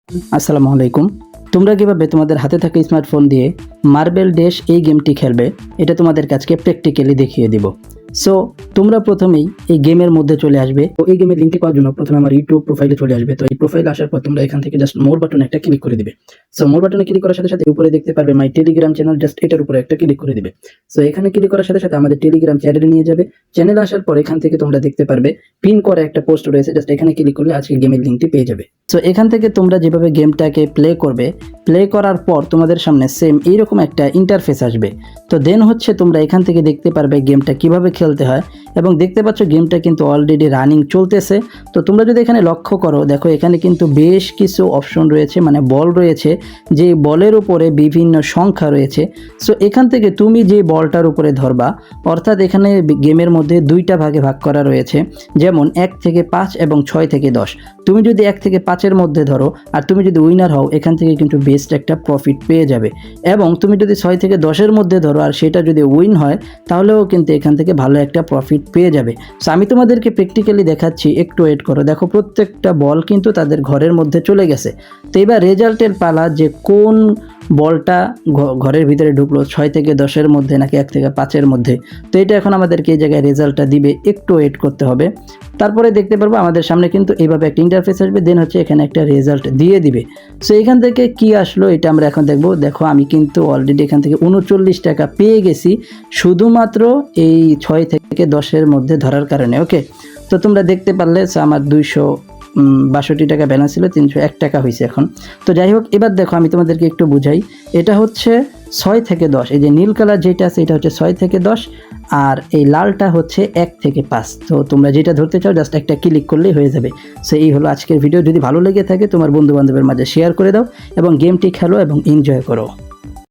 আসসালামু আলাইকুম। তোমরা কিভাবে তোমাদের হাতে থাকা স্মার্টফোন দিয়ে মার্বেল ড্যাশ এই গেমটি খেলবে এটা তোমাদেরকে আজকে প্র্যাকটিক্যালি দেখিয়ে দিব। সো তোমরা প্রথমেই এই গেমের মধ্যে চলে আসবে। তো এই গেমের লিঙ্কটি পাওয়ার জন্য প্রথমে আমার ইউটিউব প্রোফাইলে চলে আসবে। তো এই প্রোফাইলে আসার পর তোমরা এখান থেকে জাস্ট মোর বাটনে একটা ক্লিক করে দিবে। সো মোর বাটনে ক্লিক করার সাথে সাথে উপরে দেখতে পারবে মাই টেলিগ্রাম চ্যানেল, জাস্ট এটার উপরে একটা ক্লিক করে দিবে। সো এখানে ক্লিক করার সাথে সাথে আমাদের টেলিগ্রাম চ্যানেলে নিয়ে যাবে। চ্যানেলে আসার পর এখান থেকে তোমরা দেখতে পারবে পিন করা একটা পোস্ট রয়েছে, জাস্ট এখানে ক্লিক করলে আজকে গেমের লিঙ্কটি পেয়ে যাবে। সো এখান থেকে তোমরা যেভাবে গেমটাকে প্লে করবে, প্লে করার পর তোমাদের সামনে সেম এইরকম একটা ইন্টারফেস আসবে। তো দেন হচ্ছে তোমরা এখান থেকে দেখতে পারবে গেমটা কিভাবে খেলতে হয় এবং দেখতে পাচ্ছ গেমটা কিন্তু অলরেডি রানিং চলতেছে। তো তোমরা যদি এখানে লক্ষ্য করো, দেখো এখানে কিন্তু বেশ কিছু অপশন রয়েছে, মানে বল রয়েছে, যে বলের উপরে বিভিন্ন সংখ্যা রয়েছে। সো এখান থেকে তুমি যে বলটার উপরে ধরবা, অর্থাৎ এখানে গেমের মধ্যে দুইটা ভাগে ভাগ করা রয়েছে, যেমন 1 থেকে 5 এবং 6 থেকে 10। তুমি যদি 1 থেকে 5-এর মধ্যে ধরো আর তুমি যদি উইনার হও, এখান থেকে কিন্তু বেস্ট একটা প্রফিট পেয়ে যাবে। এবং তুমি যদি 6 থেকে 10-এর মধ্যে ধরো আর সেটা যদি উইন হয়, তাহলেও কিন্তু এখান থেকে ভালো একটা প্রফিট পেয়ে যাবে। সো আমি তোমাদেরকে প্র্যাকটিক্যালি দেখাচ্ছি, একটু ওয়েট করো। দেখো প্রত্যেকটা বল কিন্তু তাদের ঘরের মধ্যে চলে গেছে। তো এবার রেজাল্টের পালা, যে কোন বলটা ঘরের ভিতরে ঢুকলো, 6 থেকে 10-এর মধ্যে নাকি 1 থেকে 5-এর মধ্যে। তো এটা এখন আমাদেরকে এই জায়গায় রেজাল্টটা দিবে, একটু ওয়েট করতে হবে। তারপরে দেখতে পারবো আমাদের সামনে কিন্তু এইভাবে একটা ইন্টারফেস আসবে, দেন হচ্ছে এখানে একটা রেজাল্ট দিয়ে দিবে। সো এখান থেকে কি আসলো এটা আমরা এখন দেখবো। দেখো আমি কিন্তু অলরেডি এখান থেকে 39 টাকা পেয়ে গেছি, শুধুমাত্র এই 6 থেকে 10-এর মধ্যে ধরার কারণে। ওকে, তো তোমরা দেখতে পারলে আমার 262 টাকা ব্যালেন্স ছিল, 301 টাকা হয়েছে এখন। তো যাই হোক, এবার দেখো আমি তোমাদেরকে একটু বুঝাই। এটা হচ্ছে 6 থেকে 10, এই যে নীল কালার যেটা আছে এটা হচ্ছে 6 থেকে 10, আর এই লালটা হচ্ছে 1 থেকে 5। তো তোমরা যেটা ধরতে চাও জাস্ট একটা ক্লিক করলেই হয়ে যাবে। সো এই হলো আজকের ভিডিও। যদি ভালো লেগে থাকে তোমার বন্ধু বান্ধবের মাঝে শেয়ার করে দাও এবং গেমটি খেলো এবং এনজয় করো।